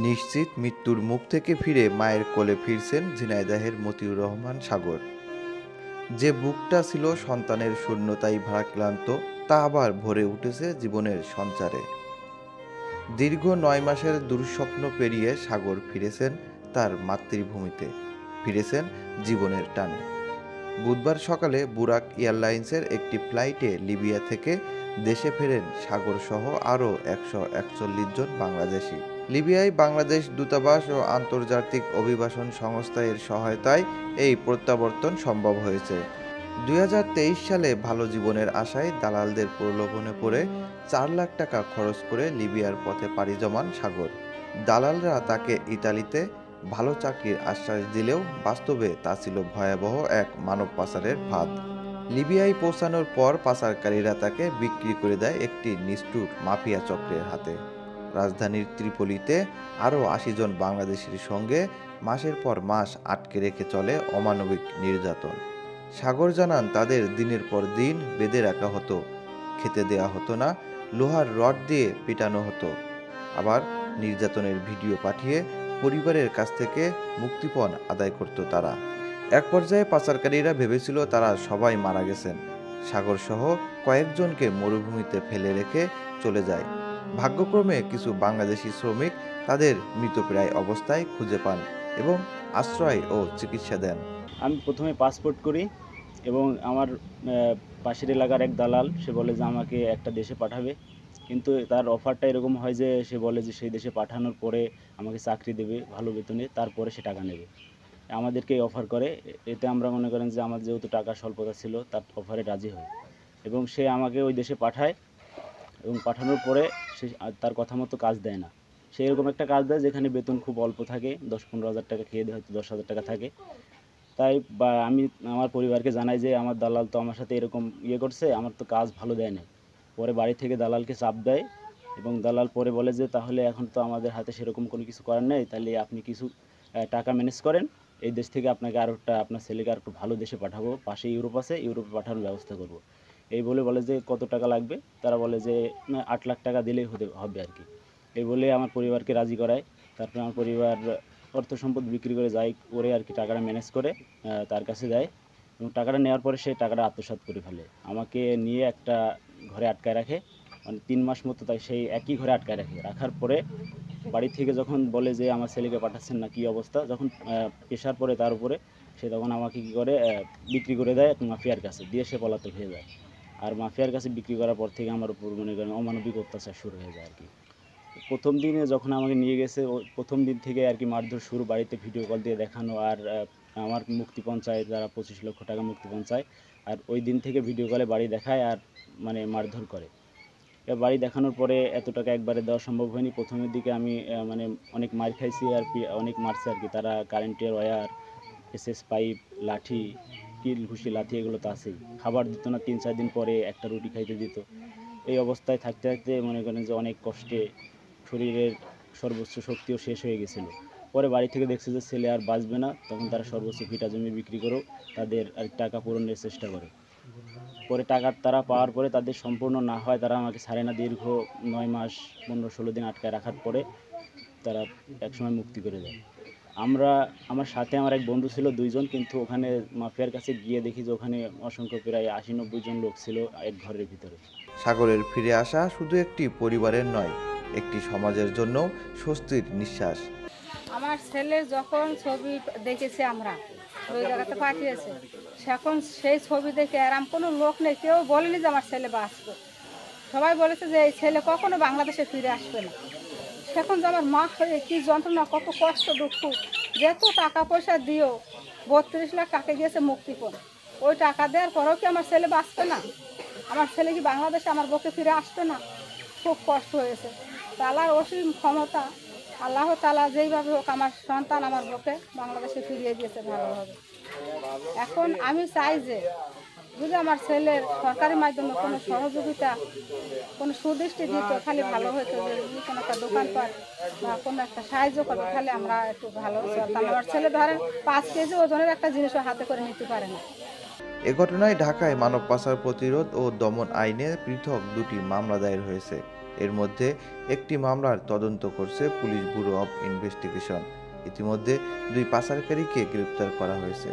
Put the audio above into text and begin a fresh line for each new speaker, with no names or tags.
নিশ্চিত মৃত্যুর মুখ থেকে ফিরে মায়ের কোলে ফিরছেন ঝিনাইদহের মতিউর রহমান সাগর। যে বুকটা ছিল সন্তানের শূন্যতায় ভারাক্রান্ত, তা আবার ভরে উঠেছে জীবনের সঞ্চারে। দীর্ঘ ৯ মাসের দুঃস্বপ্ন পেরিয়ে সাগর ফিরেছেন তার মাতৃভূমিতে, ফিরেছেন জীবনের টানে। বুধবার সকালে বুরাক এয়ারলাইন্সের একটি ফ্লাইটে লিবিয়া থেকে দেশে ফেরেন সাগরসহ আরও ১৪১ জন বাংলাদেশি। লিবিয়ায় বাংলাদেশ দূতাবাস ও আন্তর্জাতিক অভিবাসন সংস্থা এর সহায়তায় এই প্রত্যাবর্তন সম্ভব হয়েছে। ২০২৩ সালে ভালো জীবনের আশায় দালালদের প্রলোভনে পড়ে ৪ লাখ টাকা খরচ করে লিবিয়ার পথে পাড়ি জমান সাগর। দালালরা তাকে ইতালিতে ভালো চাকরির আশ্বাস দিলেও বাস্তবে তা ছিল ভয়াবহ এক মানব পাচারের ফাঁদ। লিবিয়ায় পৌঁছানোর পর পাচারকারীরা তাকে বিক্রি করে দেয় একটি নিষ্ঠুর মাফিয়া চক্রের হাতে। রাজধানীর ত্রিপোলিতে আরও ৮০ জন বাংলাদেশির সঙ্গে মাসের পর মাস আটকে রেখে চলে অমানবিক নির্যাতন। সাগর জানান, তাদের দিনের পর দিন বেঁধে রাখা হতো, খেতে দেয়া হতো না, লোহার রড দিয়ে পিটানো হতো, আবার নির্যাতনের ভিডিও পাঠিয়ে পরিবারের কাছ থেকে মুক্তিপণ আদায় করত তারা। এক পর্যায়ে পাচারকারীরা ভেবেছিল তারা সবাই মারা গেছেন। সাগরসহ কয়েকজনকে মরুভূমিতে ফেলে রেখে চলে যায়। ভাগ্যক্রমে কিছু বাংলাদেশি শ্রমিক তাদের মৃতপ্রায় অবস্থায় খুঁজে পান এবং আশ্রয় ও চিকিৎসা দেন।
আমি প্রথমে পাসপোর্ট করি এবং আমার পাশের এলাকার এক দালাল সে বলে যে আমাকে একটা দেশে পাঠাবে, কিন্তু তার অফারটা এরকম হয় যে সে বলে যে সেই দেশে পাঠানোর পরে আমাকে চাকরি দেবে ভালো বেতনে, তারপরে সে টাকা নেবে। আমাদেরকে অফার করে, এতে আমরা মনে করেন যে আমার যেহেতু টাকা স্বল্পতা ছিল তার অফারে রাজি হই এবং সে আমাকে ওই দেশে পাঠায় এবং পাঠানোর পরে সে তার কথা মতো কাজ দেয় না। সে এরকম একটা কাজ দেয় যেখানে বেতন খুব অল্প থাকে, ১০-১৫ হাজার টাকা, খেয়ে হয়তো ১০,০০০ টাকা থাকে। তাই আমি আমার পরিবারকে জানাই যে আমার দালাল তো আমার সাথে এরকম করছে, আমার তো কাজ ভালো দেয় না। পরে বাড়ি থেকে দালালকে চাপ দেয় এবং দালাল পরে বলে যে তাহলে এখন তো আমাদের হাতে সেরকম কোনো কিছু করার নেই, তাহলে আপনি কিছু টাকা ম্যানেজ করেন, এই দেশ থেকে আপনাকে আপনার ছেলেকে আর একটু ভালো দেশে পাঠাবো, পাশে ইউরোপ আছে, ইউরোপে পাঠানোর ব্যবস্থা করব। এই বলে যে কত টাকা লাগবে, তারা বলে যে ৮ লাখ টাকা দিলেই হবে আর কি। এই বলে আমার পরিবারকে রাজি করায়। তারপরে আমার পরিবার অর্থ সম্পদ বিক্রি করে যাই করে আর কি টাকাটা ম্যানেজ করে তার কাছে দেয় এবং টাকাটা নেওয়ার পরে সে টাকাটা আত্মসাৎ করে ফেলে। আমাকে নিয়ে একটা ঘরে আটকায় রাখে, মানে ৩ মাস মতো তাই সেই একই ঘরে আটকায় রাখার পরে বাড়ি থেকে যখন বলে যে আমার ছেলেকে পাঠাচ্ছেন না, কী অবস্থা, যখন প্রেশার পড়ে তার উপরে, সে তখন আমাকে কী করে বিক্রি করে দেয় এক মাফিয়ার কাছে, দিয়ে সে পলাতক হয়ে যায়। আর মাফিয়ার কাছে বিক্রি করার পর থেকে আমার উপর মনে করেন অমানবিক অত্যাচার শুরু হয়ে যায় আর কি। প্রথম দিনে যখন আমাকে নিয়ে গেছে প্রথম দিন থেকে আর কি মারধর শুরু, বাড়িতে ভিডিও কল দিয়ে দেখানো, আর আমার মুক্তিপণ চায়, যারা ২৫ লক্ষ টাকা মুক্তিপণ চায়, আর ওই দিন থেকে ভিডিও কলে বাড়ি দেখায় আর মানে মারধর করে। বাড়ি দেখানোর পরে এত টাকা একবারে দেওয়া সম্ভব হয়নি। প্রথমের দিকে আমি মানে অনেক মার খাইছি আর অনেক মারছে আর কি। তারা কারেন্টের ওয়্যার, এসএস পাইপ, লাঠি, কিল ঘুষি লাঠি এগুলো তো আছেই। খাবার দিত না, ৩-৪ দিন পরে একটা রুটি খাইতে দিত। এই অবস্থায় থাকতে থাকতে মনে করেন যে অনেক কষ্টে শরীরের সর্বোচ্চ শক্তিও শেষ হয়ে গেছিলো। পরে বাড়ি থেকে দেখছে যে ছেলে আর বাঁচবে না, তখন তারা সর্বোচ্চ ভিটা জমি বিক্রি করেও তাদের আর টাকা পূরণের চেষ্টা করে। পরে টাকা তারা পাওয়ার পরে তাদের সম্পূর্ণ না হয় তারা আমাকে ছাড়ে না, দীর্ঘ ৯ মাস ১৫-১৬ দিন আটকায় রাখার পরে তারা একসময় মুক্তি করে দেয়। আমার সাথে আমার এক বন্ধু ছিল ২ জন, কিন্তু ওখানে মাফিয়ার কাছে গিয়ে দেখি যে ওখানে অসংখ্য প্রায় ৮০-৯০ জন লোক ছিল এক ঘরের ভিতরে।
সাগরের ফিরে আসা শুধু একটি পরিবারের নয়, একটি সমাজের জন্য স্বস্তির নিঃশ্বাস।
আমার ছেলের যখন ছবি দেখেছি আমরা ওই জায়গাতে পাঠিয়েছে, এখন সেই ছবি দেখে আরাম কোনো লোক নেই, কেউ বলেনি যে আমার ছেলে বাঁচবে। সবাই বলেছে যে এই ছেলে কখনো বাংলাদেশে ফিরে আসবে না। এখন যে আমার মা হয়ে কী যন্ত্রণা, কত কষ্ট দুঃখ, যেত টাকা পয়সা দিও, ৩২ লাখ টাকা গিয়েছে মুক্তিপণ, ওই টাকা দেওয়ার পরেও কি আমার ছেলে বাঁচবে না? আমার ছেলে কি বাংলাদেশে আমার বুকে ফিরে আসবে না? খুব কষ্ট হয়েছে। তালার অসীম ক্ষমতা, আল্লাহ তাআলা যেইভাবে হোক আমার সন্তান আমার বুকে বাংলাদেশে ফিরিয়ে দিয়েছে ভালোভাবে। এখন আমি চাই যে যদি আমার ছেলের সরকারি মাধ্যমে কোনো সহযোগিতা, কোনো সুদৃষ্টি দিত, খালি ভালো হতো, যে যদি কোনো একটা দোকানপাট বা কোনো একটা সাহায্য করতো, তাহলে আমরা একটু ভালো চলতাম। আমার ছেলে ধরেন ৫ কেজি ওজনের একটা জিনিসও হাতে করে নিতে পারে না।
এ ঘটনায় ঢাকায় মানব পাচার প্রতিরোধ ও দমন আইনে পৃথক ২টি মামলা দায়ের হয়েছে। এর মধ্যে একটি মামলার তদন্ত করছে পুলিশ ব্যুরো অব ইনভেস্টিগেশন। ইতিমধ্যে 2 পাচারকারীকে গ্রেপ্তার করা হয়েছে।